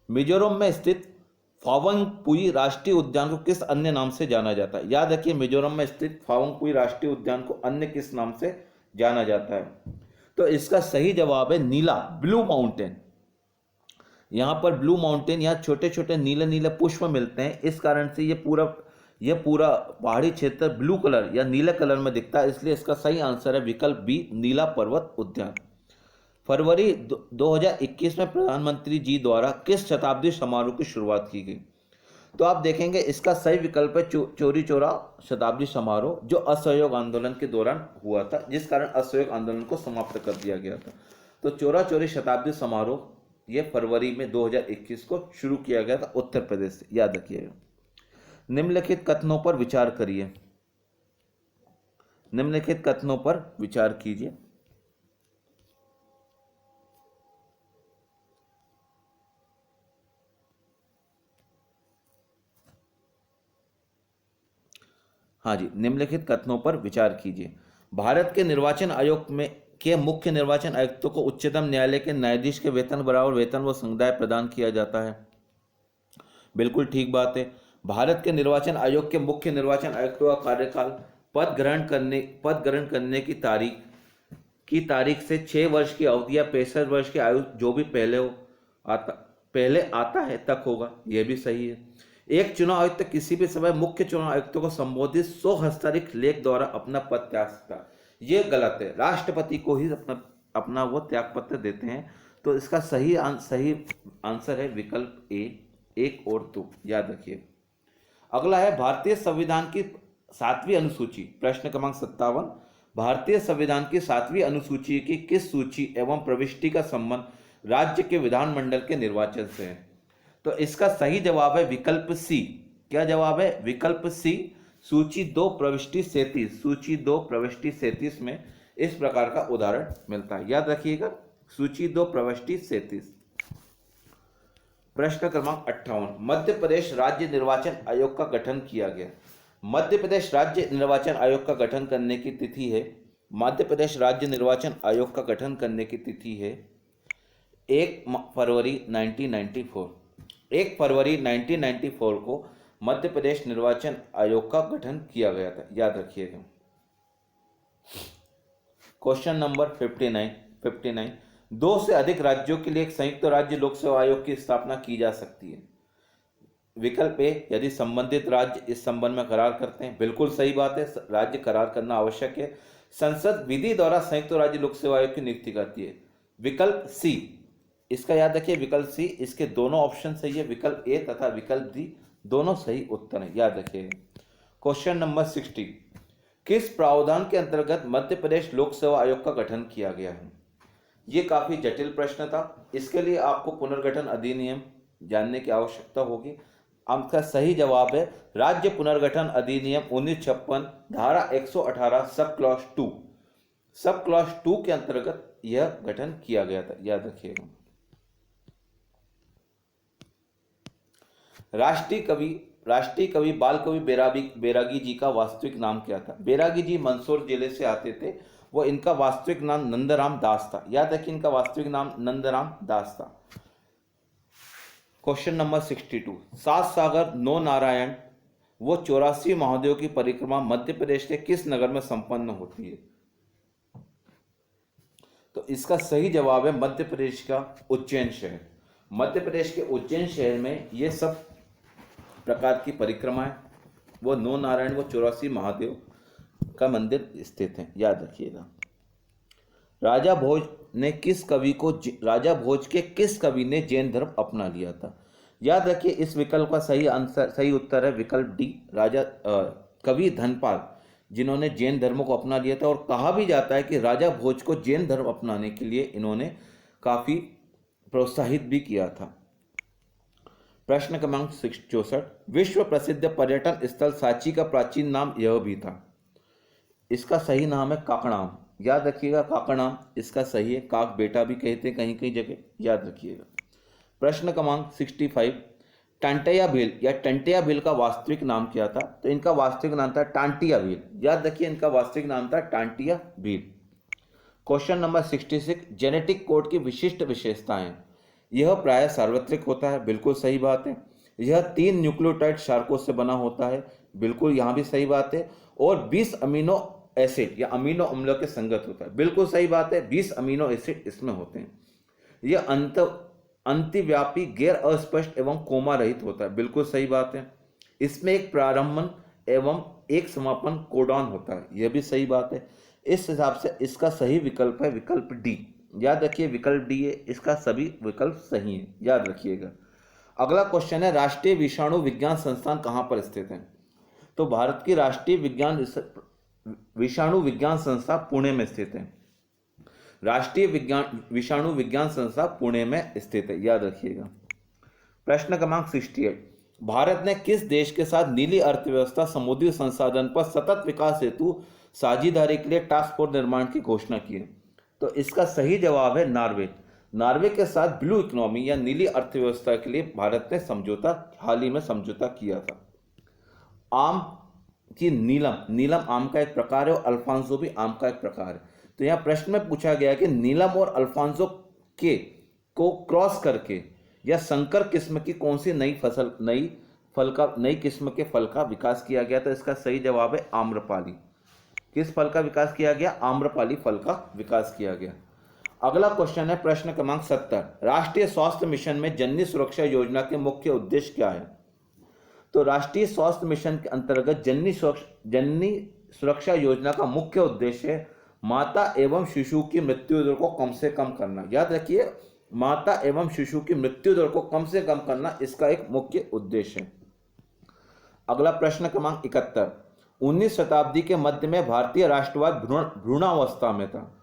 मिजोरम में स्थित फावंगपुई राष्ट्रीय उद्यान को किस अन्य नाम से जाना जाता है? याद रखिए मिजोरम में स्थित फावंगपुई राष्ट्रीय उद्यान को अन्य किस नाम से जाना जाता है? तो इसका सही जवाब है नीला, ब्लू माउंटेन। यहां पर ब्लू माउंटेन, यहाँ छोटे छोटे नीले नीले पुष्प मिलते हैं, इस कारण से ये पूरा पहाड़ी क्षेत्र ब्लू कलर या नीले कलर में दिखता है। इसलिए इसका सही आंसर है विकल्प बी नीला पर्वत उद्यान। फरवरी 2021 में प्रधानमंत्री जी द्वारा किस शताब्दी समारोह की शुरुआत की गई? तो आप देखेंगे इसका सही विकल्प है चौरी चौरा शताब्दी समारोह, जो असहयोग आंदोलन के दौरान हुआ था, जिस कारण असहयोग आंदोलन को समाप्त कर दिया गया था। तो चौरा चौरी शताब्दी समारोह ये फरवरी में 2021 को शुरू किया गया था उत्तर प्रदेश से। याद रखिएगा। निम्नलिखित कथनों पर विचार करिए। निम्नलिखित कथनों पर विचार कीजिए। हाँ जी, निम्नलिखित कथनों पर विचार कीजिए। भारत के निर्वाचन आयोग में के मुख्य निर्वाचन आयुक्तों को उच्चतम न्यायालय के न्यायाधीश के वेतन बराबर वेतन व संविदा प्रदान किया जाता है। बिल्कुल ठीक बात है। भारत के निर्वाचन आयोग के मुख्य निर्वाचन आयुक्तों का कार्यकाल पद ग्रहण करने की तारीख से 6 वर्ष की अवधि या 65 वर्ष की आयु जो भी पहले आता है तक होगा। यह भी सही है। एक चुनाव आयुक्त किसी भी समय मुख्य चुनाव आयुक्तों को संबोधित 100 हस्तक्षेप लेख द्वारा अपना पद त्याग सकता है। यह गलत है। राष्ट्रपति को ही अपना वो त्याग पत्र देते हैं। तो इसका सही आंसर है विकल्प ए 1 और 2। याद रखिए। अगला है भारतीय संविधान की 7वीं अनुसूची। प्रश्न क्रमांक 57। भारतीय संविधान की 7वीं अनुसूची की किस सूची एवं प्रविष्टि का संबंध राज्य के विधानमंडल के निर्वाचन से है? तो इसका सही जवाब है विकल्प सी। क्या जवाब है? विकल्प सी। सूची 2 प्रविष्टि 37। सूची 2 प्रविष्टि 37 में इस प्रकार का उदाहरण मिलता है। याद रखिएगा, सूची 2 प्रविष्टि 37। प्रश्न क्रमांक 58। मध्य प्रदेश राज्य निर्वाचन आयोग का गठन किया गया। मध्य प्रदेश राज्य निर्वाचन आयोग का गठन करने की तिथि है, मध्य प्रदेश राज्य निर्वाचन आयोग का गठन करने की तिथि है 1 फरवरी 1994। 1 फरवरी 1994 को मध्य प्रदेश निर्वाचन आयोग का गठन किया गया था। याद रखिएगा। क्वेश्चन नंबर 59 दो से अधिक राज्यों के लिए एक संयुक्त राज्य लोक सेवा आयोग की स्थापना की जा सकती है। विकल्प ए, यदि संबंधित राज्य इस संबंध में करार करते हैं। बिल्कुल सही बात है, राज्य करार करना आवश्यक है। संसद विधि द्वारा संयुक्त राज्य लोक सेवा आयोग की नियुक्ति करती है। विकल्प सी, इसका याद रखिए, विकल्प सी, इसके दोनों ऑप्शन सही है, विकल्प ए तथा विकल्प डी दोनों सही उत्तर है, याद रखिएगा। क्वेश्चन नंबर 60, किस प्रावधान के अंतर्गत मध्य प्रदेश लोक सेवा आयोग का गठन किया गया है? ये काफी जटिल प्रश्न था, इसके लिए आपको पुनर्गठन अधिनियम जानने की आवश्यकता होगी। आपका सही जवाब है राज्य पुनर्गठन अधिनियम 1956 धारा 118 सब क्लॉज 2, सब क्लॉज 2 के अंतर्गत यह गठन किया गया था, याद रखिएगा। राष्ट्रीय कवि बाल कवि बैरागी जी का वास्तविक नाम क्या था? बैरागी जी मंदसौर जिले से आते थे, वो इनका वास्तविक नाम नंदराम दास था, याद रखिए, इनका वास्तविक नाम नंदराम दास था। क्वेश्चन नंबर 62, सात सागर नौ नारायण वो 84 महादेव की परिक्रमा मध्य प्रदेश के किस नगर में संपन्न होती है? तो इसका सही जवाब है मध्य प्रदेश का उज्जैन शहर। मध्य प्रदेश के उज्जैन शहर में ये सब प्रकार की परिक्रमाएं, वो नौ नारायण, वो 84 महादेव का मंदिर स्थित है, याद रखिएगा। राजा भोज के किस कवि ने जैन धर्म अपना लिया था? याद रखिए, इस विकल्प का सही उत्तर है विकल्प डी, कवि धनपाल, जिन्होंने जैन धर्म को अपना लिया था। और कहा भी जाता है कि राजा भोज को जैन धर्म अपनाने के लिए इन्होंने काफी प्रोत्साहित भी किया था। प्रश्न क्रमांक 64, विश्व प्रसिद्ध पर्यटन स्थल सांची का प्राचीन नाम यह भी था। इसका सही नाम है काकणाम, याद रखिएगा, काकणाम इसका सही है, काक बेटा भी कहते हैं कहीं कहीं जगह, याद रखिएगा। प्रश्न क्रमांक 65, टांटिया भील या टंटिया भील का वास्तविक नाम क्या था? तो इनका वास्तविक नाम था टांटिया भील, याद रखिए, इनका वास्तविक नाम था Tantia Bhil. Question number 66, genetic code की विशिष्ट विशेषताएं। यह प्राय सार्वत्रिक होता है, बिल्कुल सही बात है। यह 3 न्यूक्लियोटाइड शार्कों से बना होता है, बिल्कुल यहाँ भी सही बात है। और 20 अमीनो एसिड या अमीनो अम्लों के संगत होता है, बिल्कुल सही बात है, 20 अमीनो एसिड इसमें होते हैं। यह अंतिव्यापी, गैर अस्पष्ट एवं कोमा रहित होता है, बिल्कुल सही बात है। इसमें एक प्रारंभन एवं एक समापन कोडॉन होता है, यह भी सही बात है। इस हिसाब से इसका सही विकल्प है विकल्प डी, याद रखिए, विकल्प डी है, इसका सभी विकल्प सही है, याद रखिएगा। अगला क्वेश्चन है, राष्ट्रीय विषाणु विज्ञान संस्थान कहाँ पर स्थित है? तो भारत की राष्ट्रीय विषाणु विज्ञान संस्था पुणे में स्थित है। राष्ट्रीय विषाणु विज्ञान संस्था पुणे में स्थित है, याद रखिएगा। प्रश्न क्रमांक 68, भारत ने किस देश के साथ नीली अर्थव्यवस्था समुद्री संसाधन पर सतत विकास हेतु साझेदारी के लिए टास्क फोर्स निर्माण की घोषणा की है? तो इसका सही जवाब है नॉर्वे। नॉर्वे के साथ ब्लू इकोनॉमी या नीली अर्थव्यवस्था के लिए भारत ने हाल ही में समझौता किया था। आम की नीलम आम का एक प्रकार है और अल्फांसो भी आम का एक प्रकार है। तो यहाँ प्रश्न में पूछा गया कि नीलम और अल्फांसो को क्रॉस करके या संकर किस्म की कौन सी नई किस्म के फल का विकास किया गया? तो इसका सही जवाब है आम्रपाली। किस फल का विकास किया गया? आम्रपाली फल का विकास किया गया। अगला क्वेश्चन है प्रश्न क्रमांक 70, राष्ट्रीय स्वास्थ्य मिशन में जननी सुरक्षा योजना के मुख्य उद्देश्य क्या है? तो राष्ट्रीय स्वास्थ्य मिशन के अंतर्गत जननी सुरक्षा योजना का मुख्य उद्देश्य है माता एवं शिशु की मृत्यु दर को कम से कम करना। याद रखिए, माता एवं शिशु की मृत्यु दर को कम से कम करना इसका एक मुख्य उद्देश्य है। अगला प्रश्न क्रमांक 71, 19वीं शताब्दी के मध्य में भारतीय राष्ट्रवाद भ्रूणावस्था में था।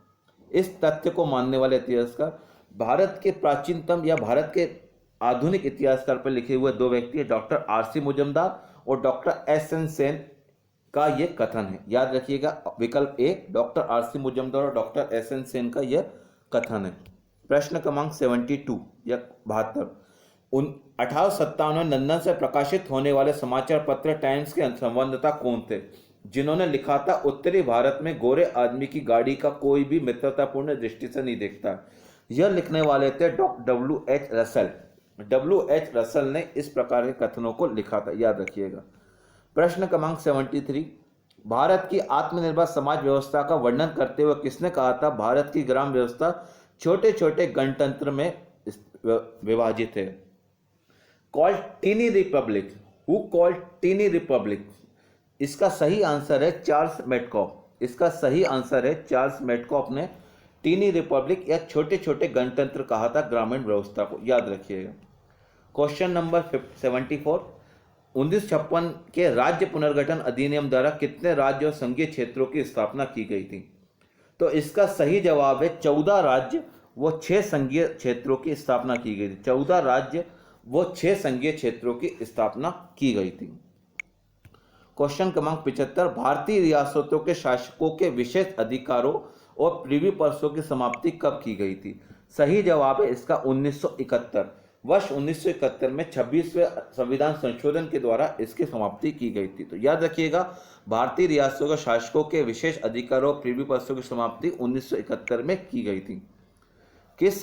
इस तथ्य को मानने वाले इतिहासकार, भारत के प्राचीनतम या भारत के आधुनिक इतिहासकार पर लिखे हुए 2 व्यक्ति, डॉक्टर आर.सी. मुजमदार और डॉक्टर एस.एन. सेन का यह कथन है। याद रखिएगा, विकल्प ए, डॉक्टर आर.सी. मुजमदार और डॉक्टर एस.एन. सेन का यह कथन है। प्रश्न क्रमांक 72 या 72, 1857 में लंदन से प्रकाशित होने वाले समाचार पत्र टाइम्स के संवाददाता कौन थे, जिन्होंने लिखा था उत्तरी भारत में गोरे आदमी की गाड़ी का कोई भी मित्रतापूर्ण दृष्टि से नहीं देखता? यह लिखने वाले थे W.H. रसल। W.H. रसल ने इस प्रकार के कथनों को लिखा था, याद रखिएगा। प्रश्न क्रमांक 73, भारत की आत्मनिर्भर समाज व्यवस्था का वर्णन करते हुए किसने कहा था भारत की ग्राम व्यवस्था छोटे छोटे गणतंत्र में विभाजित है? Called tiny republic. Who called tiny republic? इसका सही आंसर है चार्ल्स मेटकॉफ। इसका सही आंसर है चार्ल्स मेटकॉफ ने टीनी रिपब्लिक या छोटे छोटे गणतंत्र कहा था ग्रामीण व्यवस्था को, याद रखिएगा। क्वेश्चन नंबर 74, 1956 के राज्य पुनर्गठन अधिनियम द्वारा कितने राज्य और संघीय क्षेत्रों की स्थापना की गई थी? तो इसका सही जवाब है 14 राज्य व 6 संघीय क्षेत्रों की स्थापना की गई थी। 14 राज्य व 6 संघीय क्षेत्रों की स्थापना की गई थी। क्वेश्चन क्रमांक 75, भारतीय रियासतों के शासकों के विशेष अधिकारों और प्रीवी पर्सों की समाप्ति कब की गई थी? सही जवाब है इसका 1971। वर्ष 1971 में 26वें संविधान संशोधन के द्वारा इसकी समाप्ति की गई थी। तो याद रखिएगा, भारतीय रियासतों के शासकों के विशेष अधिकारों और प्रीवी पर्सों की समाप्ति 1971 में की गई थी। किस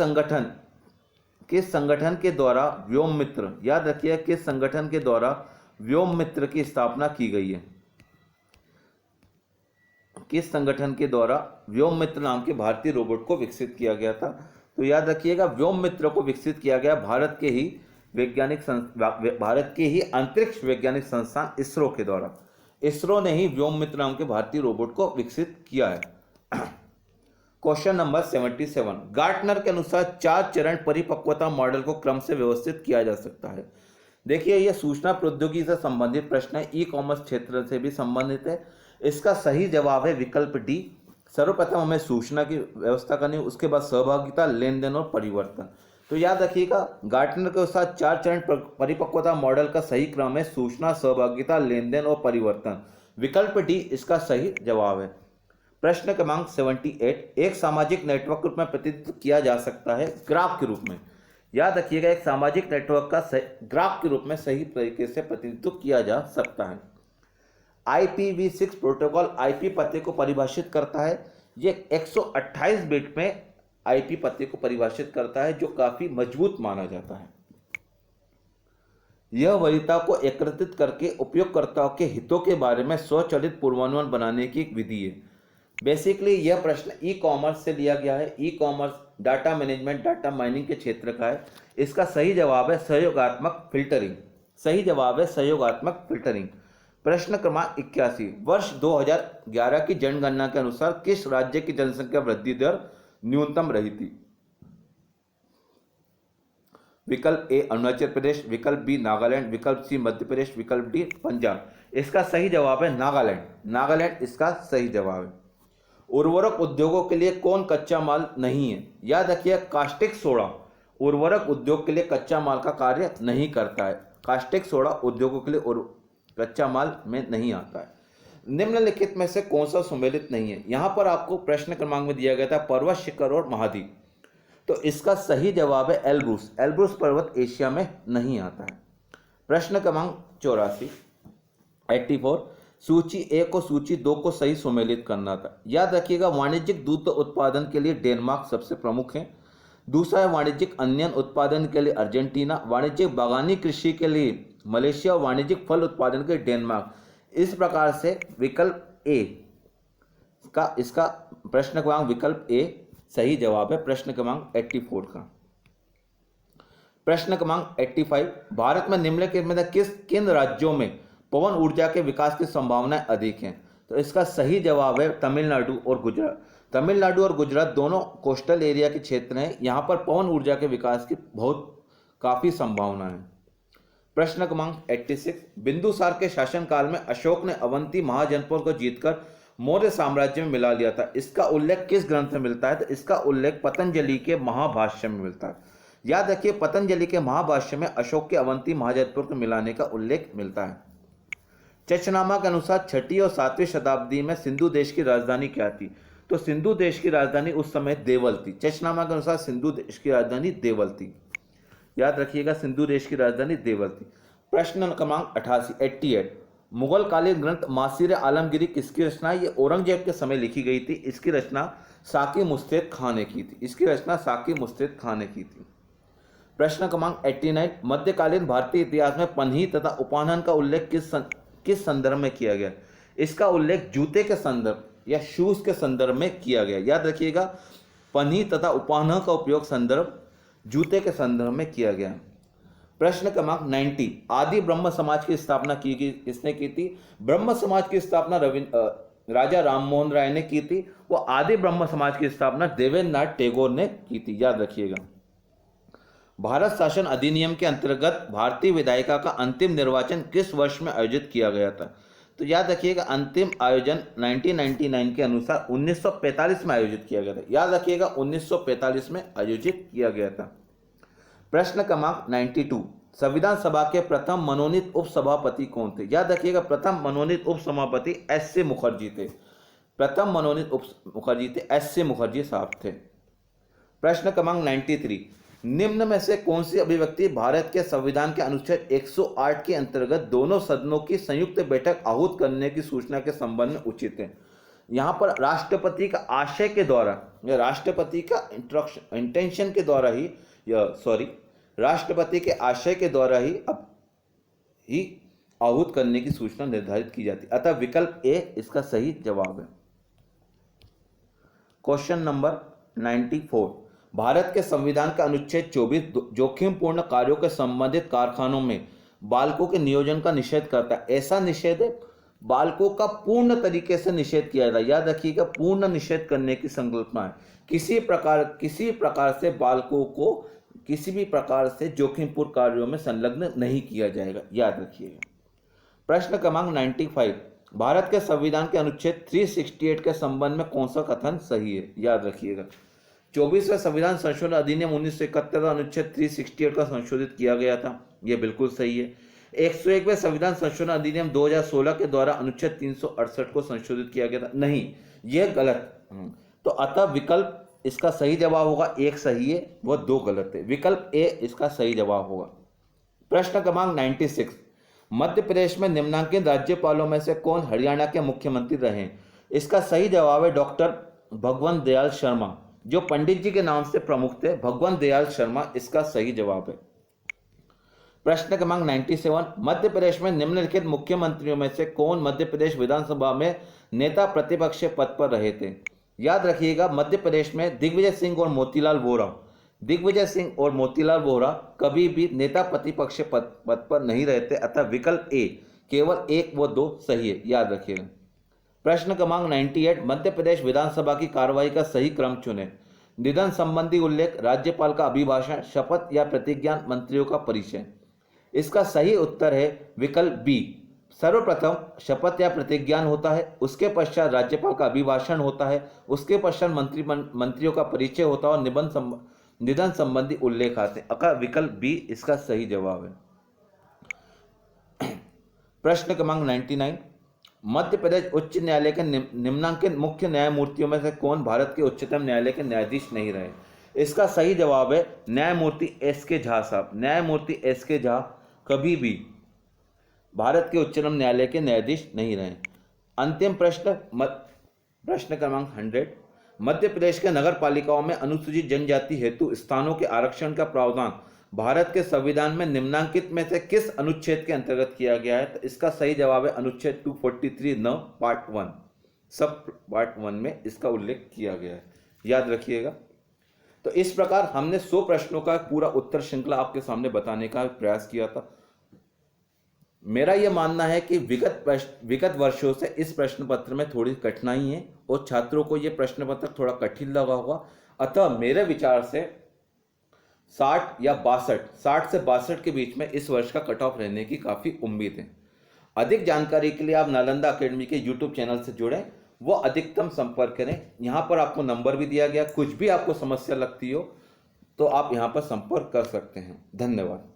संगठन के द्वारा व्योम मित्र, याद रखिए, किस संगठन के द्वारा व्योम मित्र की स्थापना की गई है? किस संगठन के द्वारा व्योम मित्र नाम के भारतीय रोबोट को विकसित किया गया था? तो याद रखिएगा, व्योम मित्र को विकसित किया गया भारत के ही अंतरिक्ष वैज्ञानिक संस्थान इसरो के द्वारा। इसरो ने ही व्योम मित्र नाम के भारतीय रोबोट को विकसित किया है। क्वेश्चन नंबर 77, गार्टनर के अनुसार 4 चरण परिपक्वता मॉडल को क्रम से व्यवस्थित किया जा सकता है। देखिए, यह सूचना प्रौद्योगिकी से संबंधित प्रश्न है, ई कॉमर्स क्षेत्र से भी संबंधित है। इसका सही जवाब है विकल्प डी। सर्वप्रथम हमें सूचना की व्यवस्था करनी, उसके बाद सहभागिता, लेन देन और परिवर्तन। तो याद रखिएगा, गार्टनर के अनुसार 4 चरण परिपक्वता मॉडल का सही क्रम है सूचना, सहभागिता, लेन देन और परिवर्तन। विकल्प डी इसका सही जवाब है। प्रश्न क्रमांक 78, एक सामाजिक नेटवर्क के रूप में प्रतिनिधित्व किया जा सकता है ग्राफ के रूप में। याद रखिएगा, एक सामाजिक नेटवर्क का ग्राफ के रूप में सही तरीके से प्रतिनिधित्व किया जा सकता है। IPv6 प्रोटोकॉल आईपी पते को परिभाषित करता है। ये 128 बिट में आईपी पते को परिभाषित करता है, जो काफी मजबूत माना जाता है। यह वरीयता को एकत्रित करके उपयोगकर्ताओं के हितों के बारे में स्वचालित पूर्वानुमान बनाने की एक विधि है। बेसिकली यह प्रश्न ई कॉमर्स से लिया गया है। E commerce data management, data mining के क्षेत्र का है। इसका सही जवाब है सहयोगात्मक फिल्टरिंग। सही जवाब है सहयोगात्मक फिल्टरिंग। प्रश्न क्रमांक 81, वर्ष 2011 की जनगणना के अनुसार किस राज्य की जनसंख्या वृद्धि दर न्यूनतम रही थी? विकल्प ए अरुणाचल प्रदेश, विकल्प बी नागालैंड, विकल्प सी मध्य प्रदेश, विकल्प डी पंजाब। इसका सही जवाब है नागालैंड। नागालैंड इसका सही जवाब है। उर्वरक उद्योगों के लिए कौन कच्चा माल नहीं है? याद रखिए, कास्टिक सोडा उर्वरक उद्योग के लिए कच्चा माल का कार्य नहीं करता है। कास्टिक सोडा उद्योगों के लिए कच्चा माल में नहीं आता है। निम्नलिखित में से कौन सा सुमेलित नहीं है? यहां पर आपको प्रश्न क्रमांक में दिया गया था पर्वत, शिखर और महाद्वीप। तो इसका सही जवाब है एल्ब्रूस। एल्ब्रूस पर्वत एशिया में नहीं आता है। प्रश्न क्रमांक 84, 84, सूची 1 और सूची 2 को सही सुमेलित करना था। याद रखिएगा, वाणिज्यिक दूध उत्पादन के लिए डेनमार्क सबसे प्रमुख है। दूसरा है वाणिज्यिक अन्य उत्पादन के लिए अर्जेंटीना, वाणिज्यिक बागानी कृषि के लिए मलेशिया और वाणिज्यिक फल उत्पादन के लिए डेनमार्क। इस प्रकार से विकल्प ए का इसका प्रश्न क्रमांक विकल्प ए सही जवाब है प्रश्न क्रमांक 84 का। प्रश्न क्रमांक 85, भारत में निम्नलिखित में किन राज्यों में पवन ऊर्जा के विकास की संभावनाएं अधिक हैं? तो इसका सही जवाब है तमिलनाडु और गुजरात। तमिलनाडु और गुजरात दोनों कोस्टल एरिया के क्षेत्र हैं। यहां पर पवन ऊर्जा के विकास की काफी संभावना है। प्रश्न क्रमांक 86, बिंदुसार के शासनकाल में अशोक ने अवंती महाजनपद को जीतकर मौर्य साम्राज्य में मिला लिया था। इसका उल्लेख किस ग्रंथ में मिलता है? तो इसका उल्लेख पतंजलि के महाभाष्य में मिलता है। याद रखिए, पतंजलि के महाभाष्य में अशोक के अवंती महाजनपद को मिलाने का उल्लेख मिलता है। चचनामा के अनुसार 6वीं और 7वीं शताब्दी में सिंधु देश की राजधानी क्या थी? तो सिंधु देश की राजधानी उस समय देवल थी। चचनामा के अनुसार सिंधु देश की राजधानी देवल थी। याद रखिएगा, सिंधु देश की राजधानी देवल थी। प्रश्न क्रमांक 88, 88, मुगल कालीन ग्रंथ मासीर आलमगीरी किसकी रचना? ये औरंगजेब के समय लिखी गई थी। इसकी रचना साकी मुस्तैद खां ने की थी। इसकी रचना साकी मुस्तैद खां ने की थी। प्रश्न क्रमांक 89, मध्यकालीन भारतीय इतिहास में पन्ही तथा उपानहन का उल्लेख किस संदर्भ में किया गया? इसका उल्लेख जूते के संदर्भ या शूज के संदर्भ में किया गया। याद रखिएगा, पन्ही तथा उपान्ह का उपयोग संदर्भ जूते के संदर्भ में किया गया। प्रश्न क्रमांक 90, आदि ब्रह्म समाज की स्थापना किसने की थी? ब्रह्म समाज की स्थापना राजा राममोहन राय ने की थी। वो आदि ब्रह्म समाज की स्थापना देवेंद्रनाथ टैगोर ने की थी। याद रखिएगा। भारत शासन अधिनियम के अंतर्गत भारतीय विधायिका का अंतिम निर्वाचन किस वर्ष में आयोजित किया गया था? तो याद रखिएगा, अंतिम आयोजन 1999 के अनुसार 1945 में आयोजित किया गया था। याद रखिएगा, 1945 में आयोजित किया गया था। प्रश्न क्रमांक 92, संविधान सभा के प्रथम मनोनीत उपसभापति कौन थे? याद रखिएगा, प्रथम मनोनीत उपसभापति एस.ए. मुखर्जी थे। प्रथम मनोनीत मुखर्जी थे, एस.ए. मुखर्जी साहब थे। प्रश्न क्रमांक 93, निम्न में से कौन सी अभिव्यक्ति भारत के संविधान के अनुच्छेद 108 के अंतर्गत दोनों सदनों की संयुक्त बैठक आहूत करने की सूचना के संबंध में उचित है? यहाँ पर राष्ट्रपति का आशय के द्वारा या राष्ट्रपति का इंटेंशन के द्वारा ही राष्ट्रपति के आशय के द्वारा ही आहूत करने की सूचना निर्धारित की जाती है। अतः विकल्प ए इसका सही जवाब है। क्वेश्चन नंबर 94, भारत के संविधान का अनुच्छेद 24 जोखिमपूर्ण कार्यों के संबंधित कारखानों में बालकों के नियोजन का निषेध करता है। ऐसा निषेध है, बालकों का पूर्ण तरीके से निषेध किया जाता है। याद रखिएगा, पूर्ण निषेध करने की संकल्पना है। किसी प्रकार से बालकों को किसी भी प्रकार से जोखिमपूर्ण कार्यों में संलग्न नहीं किया जाएगा। याद रखिएगा। प्रश्न क्रमांक 95, भारत के संविधान के अनुच्छेद 368 के संबंध में कौन सा कथन सही है? याद रखिएगा, 24वें संविधान संशोधन अधिनियम 1971 अनुच्छेद 368 का संशोधित किया गया था। यह बिल्कुल सही है। 101वें संविधान संशोधन अधिनियम 2016 के द्वारा अनुच्छेद 368 को संशोधित किया गया था। नहीं, यह गलत। तो अतः विकल्प इसका सही जवाब होगा। एक सही है, वह दो गलत है। विकल्प ए इसका सही जवाब होगा। प्रश्न क्रमांक 96, मध्य प्रदेश में निम्नांकित राज्यपालों में से कौन हरियाणा के मुख्यमंत्री रहे? इसका सही जवाब है डॉक्टर भगवंत दयाल शर्मा, जो पंडित जी के नाम से प्रमुख थे। भगवंत दयाल शर्मा इसका सही जवाब है। प्रश्न क्रमांक 97, मध्य प्रदेश में निम्नलिखित मुख्यमंत्रियों में से कौन मध्य प्रदेश विधानसभा में नेता प्रतिपक्ष पद पर रहे थे? याद रखिएगा, मध्य प्रदेश में दिग्विजय सिंह और मोतीलाल वोरा कभी भी नेता प्रतिपक्ष पद पर नहीं रहते। अतः विकल्प ए केवल 1 व 2 सही है। याद रखिएगा। प्रश्न क्रमांक 98, मध्य प्रदेश विधानसभा की कार्रवाई का सही क्रम चुने। निधन संबंधी उल्लेख, राज्यपाल का अभिभाषण, शपथ या प्रतिज्ञान, मंत्रियों का परिचय। इसका सही उत्तर है विकल्प बी। सर्वप्रथम शपथ या प्रतिज्ञान होता है, उसके पश्चात राज्यपाल का अभिभाषण होता है, उसके पश्चात मंत्रियों का परिचय होता है और निधन संबंधी उल्लेख आते हैं। अतः विकल्प बी इसका सही जवाब है। प्रश्न क्रमांक 99, मध्य प्रदेश उच्च न्यायालय के निम्नांकित मुख्य न्यायमूर्तियों में से कौन भारत के उच्चतम न्यायालय के न्यायाधीश नहीं रहे? इसका सही जवाब है न्यायमूर्ति एस.के. झा साहब। न्यायमूर्ति एस.के. झा कभी भी भारत के उच्चतम न्यायालय के न्यायाधीश नहीं रहे। अंतिम प्रश्न क्रमांक 100, मध्य प्रदेश के नगर पालिकाओं में अनुसूचित जनजाति हेतु स्थानों के आरक्षण का प्रावधान भारत के संविधान में निम्नांकित में से किस अनुच्छेद के अंतर्गत किया गया है? तो इसका सही जवाब है अनुच्छेद 243 9 पार्ट 1 सब पार्ट 1 में इसका उल्लेख किया गया है। याद रखिएगा। तो इस प्रकार हमने 100 प्रश्नों का पूरा उत्तर श्रृंखला आपके सामने बताने का प्रयास किया था। मेरा यह मानना है कि विगत वर्षों से इस प्रश्न पत्र में थोड़ी कठिनाई है और छात्रों को यह प्रश्न पत्र थोड़ा कठिन लगा होगा। अतः मेरे विचार से 60 से 62 के बीच में इस वर्ष का कट ऑफ रहने की काफ़ी उम्मीद है। अधिक जानकारी के लिए आप नालंदा एकेडमी के यूट्यूब चैनल से जुड़ें, वो अधिकतम संपर्क करें। यहाँ पर आपको नंबर भी दिया गया, कुछ भी आपको समस्या लगती हो तो आप यहाँ पर संपर्क कर सकते हैं। धन्यवाद।